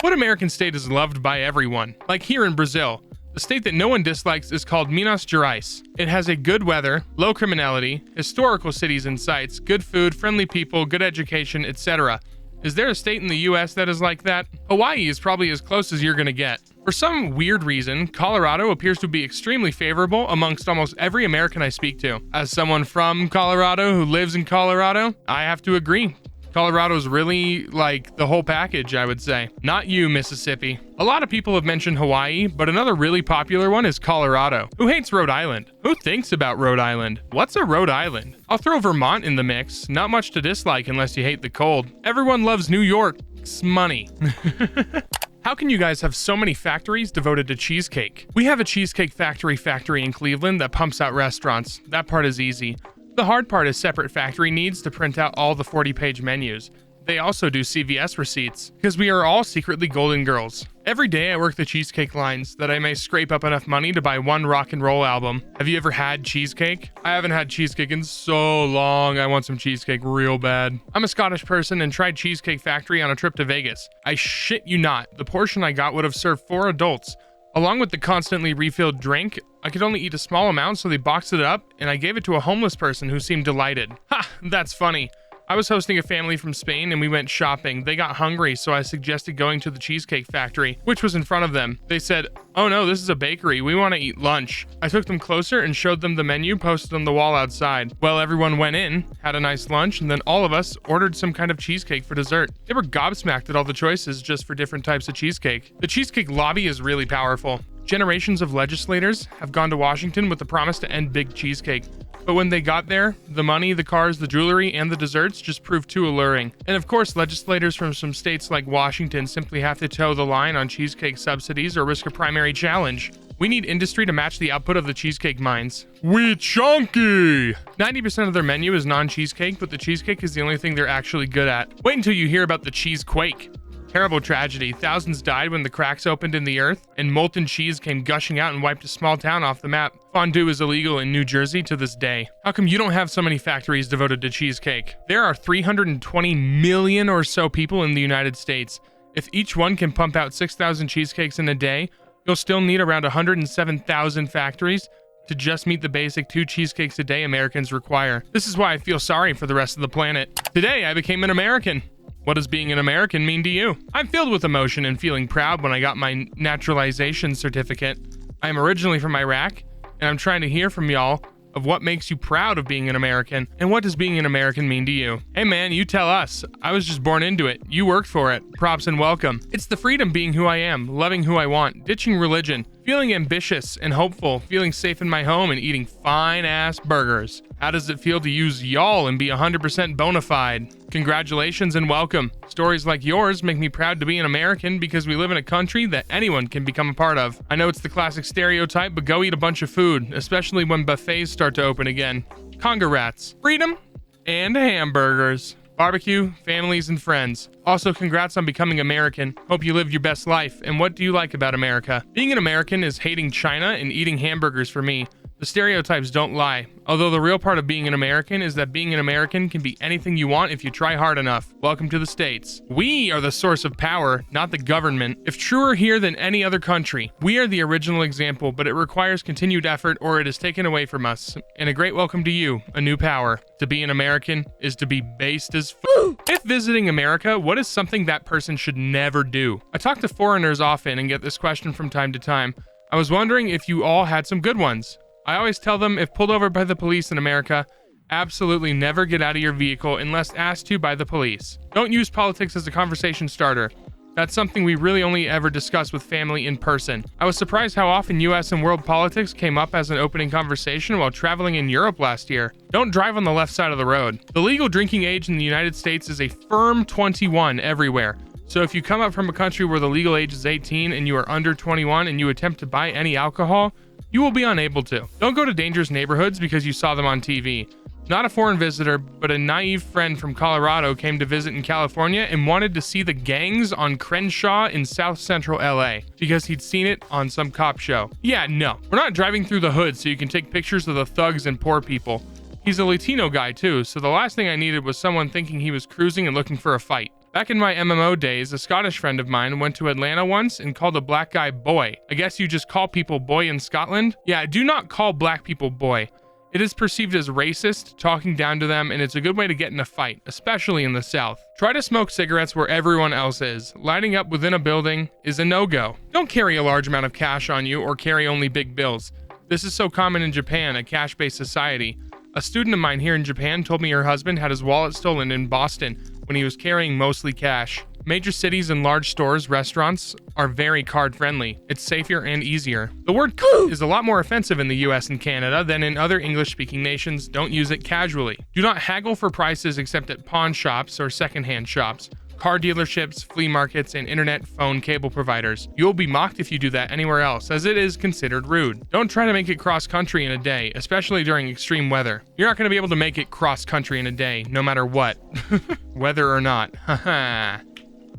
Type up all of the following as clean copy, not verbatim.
What American state is loved by everyone? Like here in Brazil, the state that no one dislikes is called Minas Gerais. It has a good weather, low criminality, historical cities and sites, good food, friendly people, good education, etc. Is there a state in the US that is like that? Hawaii is probably as close as you're gonna get. For some weird reason, Colorado appears to be extremely favorable amongst almost every American I speak to. As someone from Colorado who lives in Colorado, I have to agree. Colorado's really like the whole package, I would say. Not you, Mississippi. A lot of people have mentioned Hawaii, but another really popular one is Colorado. Who hates Rhode Island? Who thinks about Rhode Island? What's a Rhode Island? I'll throw Vermont in the mix. Not much to dislike unless you hate the cold. Everyone loves New York's money. How can you guys have so many factories devoted to cheesecake? We have a Cheesecake Factory in Cleveland that pumps out restaurants. That part is easy. The hard part is separate factory needs to print out all the 40-page menus. They also do CVS receipts, because we are all secretly golden girls. Every day I work the cheesecake lines that I may scrape up enough money to buy one rock and roll album. Have you ever had cheesecake? I haven't had cheesecake in so long. I want some cheesecake real bad. I'm a Scottish person and tried Cheesecake Factory on a trip to Vegas. I shit you not, the portion I got would have served 4 adults. Along with the constantly refilled drink, I could only eat a small amount, so they boxed it up, and I gave it to a homeless person who seemed delighted. Ha! That's funny. I was hosting a family from Spain and we went shopping. They got hungry, so I suggested going to the Cheesecake Factory, which was in front of them. They said, "Oh no, this is a bakery. We want to eat lunch." I took them closer and showed them the menu posted on the wall outside. Well, everyone went in, had a nice lunch, and then all of us ordered some kind of cheesecake for dessert. They were gobsmacked at all the choices just for different types of cheesecake. The cheesecake lobby is really powerful. Generations of legislators have gone to Washington with the promise to end big cheesecake. But when they got there, the money, the cars, the jewelry, and the desserts just proved too alluring. And of course, legislators from some states like Washington simply have to toe the line on cheesecake subsidies or risk a primary challenge. We need industry to match the output of the cheesecake mines. We chunky! 90% of their menu is non-cheesecake, but the cheesecake is the only thing they're actually good at. Wait until you hear about the cheesequake. Terrible tragedy. Thousands died when the cracks opened in the earth, and molten cheese came gushing out and wiped a small town off the map. Fondue is illegal in New Jersey to this day. How come you don't have so many factories devoted to cheesecake? There are 320 million or so people in the United States. If each one can pump out 6,000 cheesecakes in a day, you'll still need around 107,000 factories to just meet the basic 2 cheesecakes a day Americans require. This is why I feel sorry for the rest of the planet. Today, I became an American. What does being an American mean to you? I'm filled with emotion and feeling proud when I got my naturalization certificate. I am originally from Iraq, and I'm trying to hear from y'all of what makes you proud of being an American, and what does being an American mean to you? Hey man, you tell us. I was just born into it. You worked for it. Props and welcome. It's the freedom being who I am, loving who I want, ditching religion, feeling ambitious and hopeful, feeling safe in my home, and eating fine-ass burgers. How does it feel to use y'all and be 100% bona fide? Congratulations and welcome. Stories like yours make me proud to be an American because we live in a country that anyone can become a part of. I know it's the classic stereotype, but go eat a bunch of food, especially when buffets start to open again. Congrats. Freedom and hamburgers. Barbecue, families, and friends. Also, congrats on becoming American. Hope you lived your best life. And what do you like about America? Being an American is hating China and eating hamburgers for me. The stereotypes don't lie. Although the real part of being an American is that being an American can be anything you want if you try hard enough. Welcome to the States. We are the source of power, not the government. If truer here than any other country, we are the original example, but it requires continued effort or it is taken away from us. And a great welcome to you, a new power. To be an American is to be based as If visiting America, what is something that person should never do? I talk to foreigners often and get this question from time to time. I was wondering if you all had some good ones. I always tell them if pulled over by the police in America, absolutely never get out of your vehicle unless asked to by the police. Don't use politics as a conversation starter. That's something we really only ever discuss with family in person. I was surprised how often US and world politics came up as an opening conversation while traveling in Europe last year. Don't drive on the left side of the road. The legal drinking age in the United States is a firm 21 everywhere. So if you come up from a country where the legal age is 18 and you are under 21 and you attempt to buy any alcohol, you will be unable to. Don't go to dangerous neighborhoods because you saw them on TV. Not a foreign visitor, but a naive friend from Colorado came to visit in California and wanted to see the gangs on Crenshaw in South Central LA because he'd seen it on some cop show. Yeah, no, we're not driving through the hood so you can take pictures of the thugs and poor people. He's a Latino guy too, so the last thing I needed was someone thinking he was cruising and looking for a fight. Back in my MMO days, a Scottish friend of mine went to Atlanta once and called a black guy boy. I guess you just call people boy in Scotland? Yeah, do not call black people boy. It is perceived as racist, talking down to them, and it's a good way to get in a fight, especially in the South. Try to smoke cigarettes where everyone else is. Lighting up within a building is a no-go. Don't carry a large amount of cash on you or carry only big bills. This is so common in Japan, a cash-based society. A student of mine here in Japan told me her husband had his wallet stolen in Boston when he was carrying mostly cash. Major cities and large stores, restaurants are very card-friendly. It's safer and easier. The word is a lot more offensive in the US and Canada than in other English-speaking nations. Don't use it casually. Do not haggle for prices except at pawn shops or secondhand shops, car dealerships, flea markets, and internet phone cable providers. You'll be mocked if you do that anywhere else, as it is considered rude. Don't try to make it cross-country in a day, especially during extreme weather. You're not going to be able to make it cross-country in a day, no matter what. Weather or not. Haha.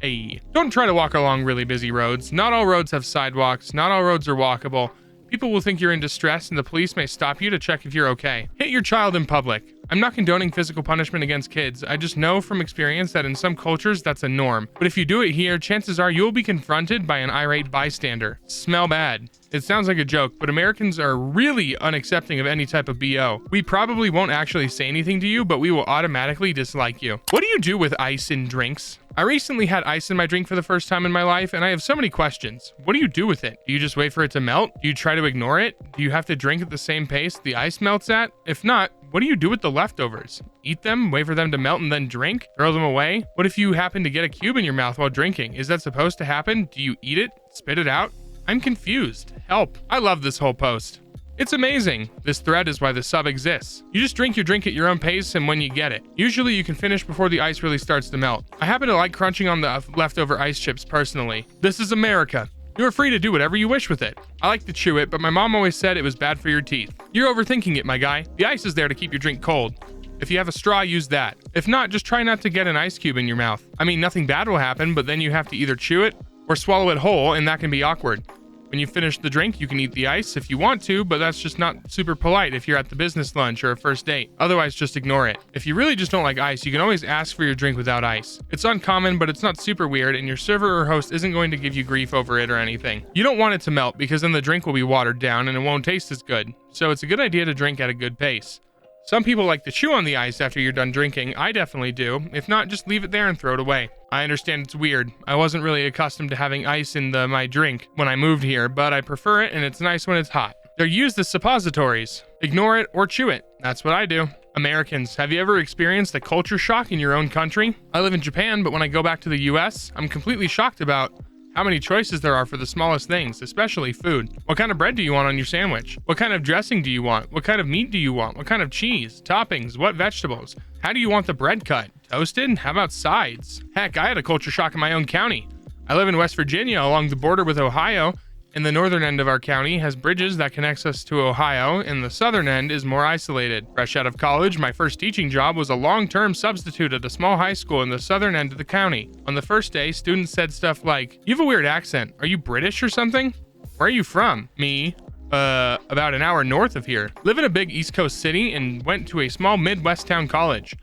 Hey. Don't try to walk along really busy roads. Not all roads have sidewalks. Not all roads are walkable. People will think you're in distress and the police may stop you to check if you're okay. Hit your child in public. I'm not condoning physical punishment against kids. I just know from experience that in some cultures that's a norm. But if you do it here, chances are you'll be confronted by an irate bystander. Smell bad. It sounds like a joke, but Americans are really unaccepting of any type of BO. We probably won't actually say anything to you, but we will automatically dislike you. What do you do with ice in drinks? I recently had ice in my drink for the first time in my life, and I have so many questions. What do you do with it? Do you just wait for it to melt? Do you try to ignore it? Do you have to drink at the same pace the ice melts at? If not, what do you do with the leftovers? Eat them, wait for them to melt, and then drink? Throw them away? What if you happen to get a cube in your mouth while drinking? Is that supposed to happen? Do you eat it? Spit it out? I'm confused. Help. I love this whole post. It's amazing. This thread is why the sub exists. You just drink your drink at your own pace and when you get it. Usually you can finish before the ice really starts to melt. I happen to like crunching on the leftover ice chips personally. This is America. You are free to do whatever you wish with it. I like to chew it, but my mom always said it was bad for your teeth. You're overthinking it, my guy. The ice is there to keep your drink cold. If you have a straw, use that. If not, just try not to get an ice cube in your mouth. I mean, nothing bad will happen, but then you have to either chew it or swallow it whole, and that can be awkward. When you finish the drink, you can eat the ice if you want to, but that's just not super polite if you're at the business lunch or a first date. Otherwise, just ignore it. If you really just don't like ice, you can always ask for your drink without ice. It's uncommon, but it's not super weird, and your server or host isn't going to give you grief over it or anything. You don't want it to melt because then the drink will be watered down and it won't taste as good. So it's a good idea to drink at a good pace. Some people like to chew on the ice after you're done drinking. I definitely do. If not, just leave it there and throw it away. I understand it's weird. I wasn't really accustomed to having ice in my drink when I moved here, but I prefer it and it's nice when it's hot. They're used as suppositories. Ignore it or chew it. That's what I do. Americans, have you ever experienced a culture shock in your own country? I live in Japan, but when I go back to the US, I'm completely shocked about how many choices there are for the smallest things, especially food. What kind of bread do you want on your sandwich? What kind of dressing do you want? What kind of meat do you want? What kind of cheese? Toppings? What vegetables? How do you want the bread cut? Toasted? How about sides? Heck, I had a culture shock in my own county. I live in West Virginia along the border with Ohio, and the northern end of our county has bridges that connects us to Ohio, and the southern end is more isolated. Fresh out of college, my first teaching job was a long-term substitute at a small high school in the southern end of the county. On the first day, students said stuff like, "You have a weird accent. Are you British or something? Where are you from?" Me, about an hour north of here. Live in a big East Coast city and went to a small Midwest town college.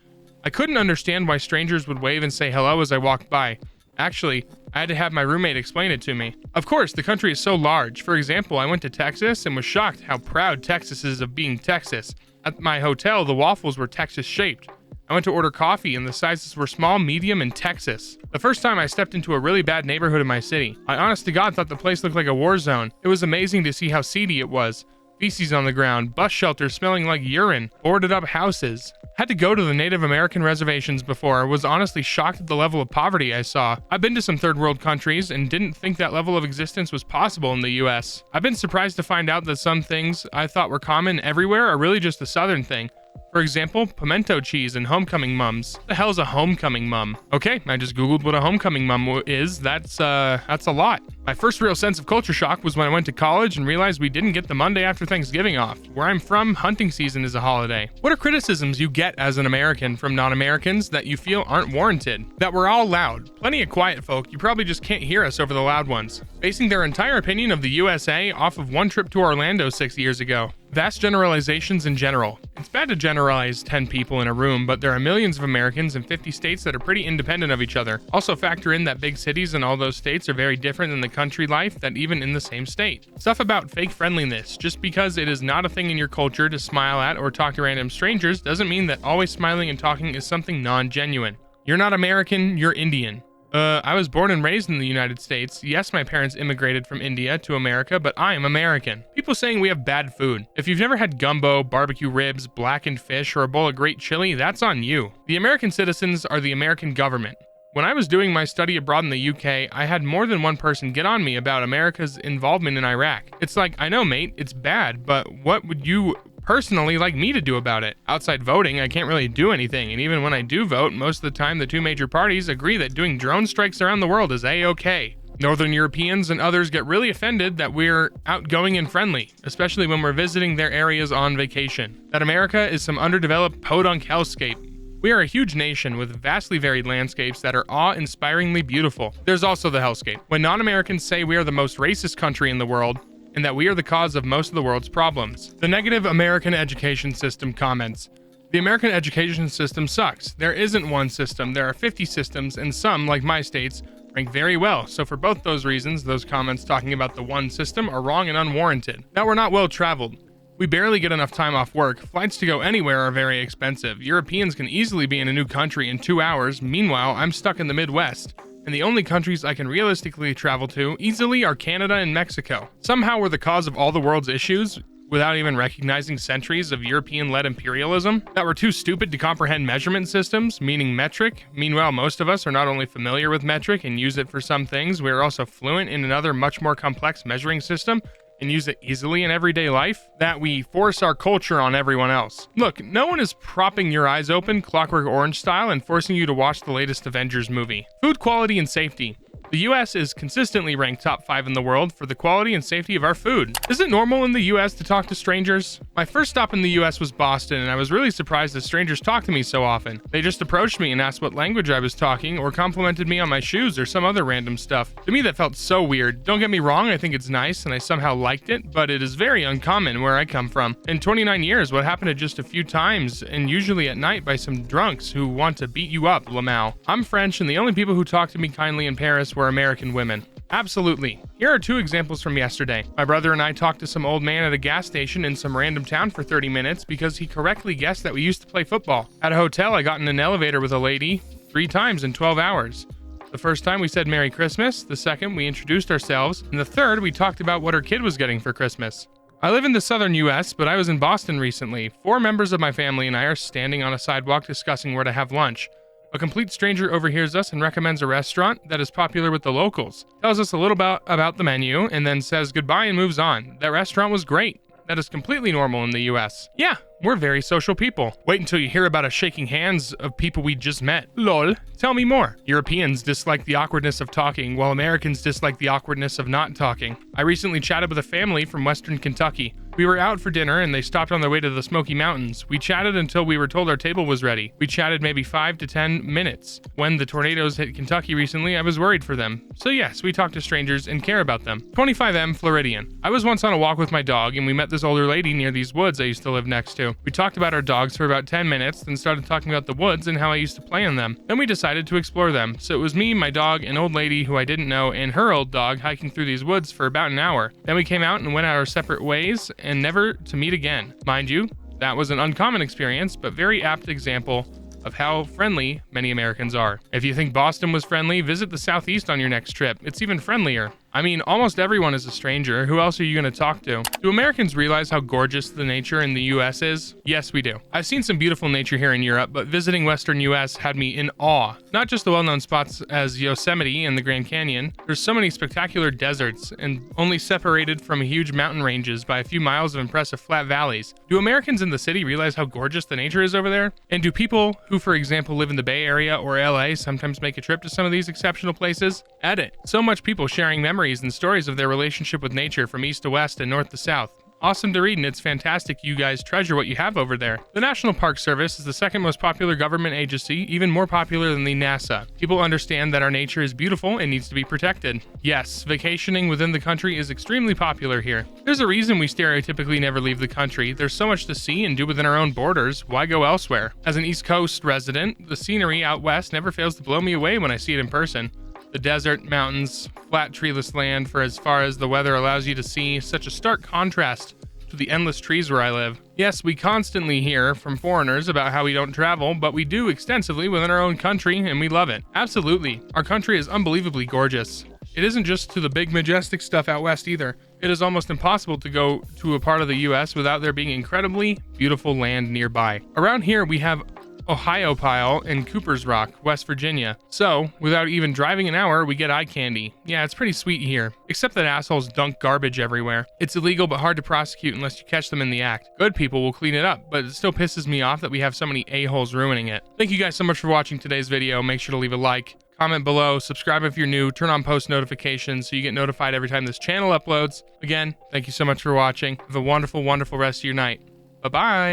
I couldn't understand why strangers would wave and say hello as I walked by. Actually, I had to have my roommate explain it to me. Of course, the country is so large. For example, I went to Texas and was shocked how proud Texas is of being Texas. At my hotel, the waffles were Texas-shaped. I went to order coffee and the sizes were small, medium, and Texas. The first time I stepped into a really bad neighborhood in my city. I honest to God thought the place looked like a war zone. It was amazing to see how seedy it was. Feces on the ground, bus shelters smelling like urine, boarded up houses. Had to go to the Native American reservations before. Was honestly shocked at the level of poverty I saw. I've been to some third world countries and didn't think that level of existence was possible in the US. I've been surprised to find out that some things I thought were common everywhere are really just a southern thing. For example, pimento cheese and homecoming mums. What the hell's a homecoming mum? Okay, I just googled what a homecoming mum is. That's a lot. My first real sense of culture shock was when I went to college and realized we didn't get the Monday after Thanksgiving off. Where I'm from, hunting season is a holiday. What are criticisms you get as an American from non-Americans that you feel aren't warranted? That we're all loud. Plenty of quiet folk, you probably just can't hear us over the loud ones. Basing their entire opinion of the USA off of one trip to Orlando 6 years ago. Vast generalizations in general. It's bad to generalize 10 people in a room, but there are millions of Americans in 50 states that are pretty independent of each other. Also factor in that big cities in all those states are very different than the country life that even in the same state. Stuff about fake friendliness. Just because it is not a thing in your culture to smile at or talk to random strangers doesn't mean that always smiling and talking is something non-genuine. You're not American, you're Indian. I was born and raised in the United States. Yes, my parents immigrated from India to America, but I am American. People saying we have bad food. If you've never had gumbo, barbecue ribs, blackened fish, or a bowl of great chili, that's on you. The American citizens are the American government. When I was doing my study abroad in the UK, I had more than one person get on me about America's involvement in Iraq. It's like, I know, mate, it's bad, but what would you personally like me to do about it? Outside voting, I can't really do anything, and even when I do vote, most of the time the two major parties agree that doing drone strikes around the world is a-okay. Northern Europeans and others get really offended that we're outgoing and friendly, especially when we're visiting their areas on vacation. That America is some underdeveloped podunk hellscape. We are a huge nation with vastly varied landscapes that are awe-inspiringly beautiful. There's also the hellscape. When non-Americans say we are the most racist country in the world, and that we are the cause of most of the world's problems. The negative American education system comments. The American education system sucks. There isn't one system, there are 50 systems, and some, like my states, rank very well. So for both those reasons, those comments talking about the one system are wrong and unwarranted. Now we're not well traveled. We barely get enough time off work. Flights to go anywhere are very expensive. Europeans can easily be in a new country in 2 hours. Meanwhile, I'm stuck in the Midwest. And the only countries I can realistically travel to easily are Canada and Mexico. Somehow we're the cause of all the world's issues without even recognizing centuries of European-led imperialism, that we're too stupid to comprehend measurement systems, meaning metric. Meanwhile, most of us are not only familiar with metric and use it for some things, we are also fluent in another much more complex measuring system and use it easily in everyday life, that we force our culture on everyone else. Look, no one is propping your eyes open Clockwork Orange style and forcing you to watch the latest Avengers movie. Food quality and safety. The US is consistently ranked top 5 in the world for the quality and safety of our food. Is it normal in the US to talk to strangers? My first stop in the US was Boston, and I was really surprised that strangers talk to me so often. They just approached me and asked what language I was talking, or complimented me on my shoes or some other random stuff. To me, that felt so weird. Don't get me wrong, I think it's nice and I somehow liked it, but it is very uncommon where I come from. In 29 years, what happened to just a few times, and usually at night by some drunks who want to beat you up, Lamau. I'm French, and the only people who talked to me kindly in Paris were American women. Absolutely. Here are 2 examples from yesterday. My brother and I talked to some old man at a gas station in some random town for 30 minutes because he correctly guessed that we used to play football. At a hotel, I got in an elevator with a lady 3 times in 12 hours. The first time we said Merry Christmas, the second we introduced ourselves, and the third we talked about what her kid was getting for Christmas. I live in the southern US, but I was in Boston recently. 4 members of my family and I are standing on a sidewalk discussing where to have lunch. A complete stranger overhears us and recommends a restaurant that is popular with the locals, tells us a little about the menu, and then says goodbye and moves on. That restaurant was great. That is completely normal in the US. Yeah, we're very social people. Wait until you hear about us shaking hands of people we just met. Lol. Tell me more. Europeans dislike the awkwardness of talking, while Americans dislike the awkwardness of not talking. I recently chatted with a family from Western Kentucky. We were out for dinner and they stopped on their way to the Smoky Mountains. We chatted until we were told our table was ready. We chatted maybe 5 to 10 minutes. When the tornadoes hit Kentucky recently, I was worried for them. So yes, we talk to strangers and care about them. 25M Floridian. I was once on a walk with my dog and we met this older lady near these woods I used to live next to. We talked about our dogs for about 10 minutes, then started talking about the woods and how I used to play in them. Then we decided to explore them. So it was me, my dog, an old lady who I didn't know, and her old dog hiking through these woods for about an hour. Then we came out and went our separate ways and never to meet again. Mind you, that was an uncommon experience, but very apt example of how friendly many Americans are. If you think Boston was friendly, visit the Southeast on your next trip. It's even friendlier. I mean, almost everyone is a stranger. Who else are you going to talk to? Do Americans realize how gorgeous the nature in the US is? Yes, we do. I've seen some beautiful nature here in Europe, but visiting Western US had me in awe. Not just the well-known spots as Yosemite and the Grand Canyon. There's so many spectacular deserts, and only separated from huge mountain ranges by a few miles of impressive flat valleys. Do Americans in the city realize how gorgeous the nature is over there? And do people who, for example, live in the Bay Area or LA sometimes make a trip to some of these exceptional places? Edit. So much people sharing memories and stories of their relationship with nature from east to west and north to south. Awesome to read, and it's fantastic you guys treasure what you have over there. The National Park Service is the second most popular government agency, even more popular than the NASA. People understand that our nature is beautiful and needs to be protected. Yes, vacationing within the country is extremely popular here. There's a reason we stereotypically never leave the country. There's so much to see and do within our own borders. Why go elsewhere? As an East Coast resident, the scenery out west never fails to blow me away when I see it in person. The desert, mountains, flat treeless land for as far as the weather allows you to see, such a stark contrast to the endless trees where I live. Yes, we constantly hear from foreigners about how we don't travel, but we do extensively within our own country, and we love it. Absolutely. Our country is unbelievably gorgeous. It isn't just to the big majestic stuff out west either. It is almost impossible to go to a part of the US without there being incredibly beautiful land nearby. Around here we have Ohiopyle and Cooper's Rock, West Virginia. So, without even driving an hour, we get eye candy. Yeah, it's pretty sweet here. Except that assholes dunk garbage everywhere. It's illegal but hard to prosecute unless you catch them in the act. Good people will clean it up, but it still pisses me off that we have so many a-holes ruining it. Thank you guys so much for watching today's video. Make sure to leave a like, comment below, subscribe if you're new, turn on post notifications so you get notified every time this channel uploads. Again, thank you so much for watching. Have a wonderful, wonderful rest of your night. Bye-bye.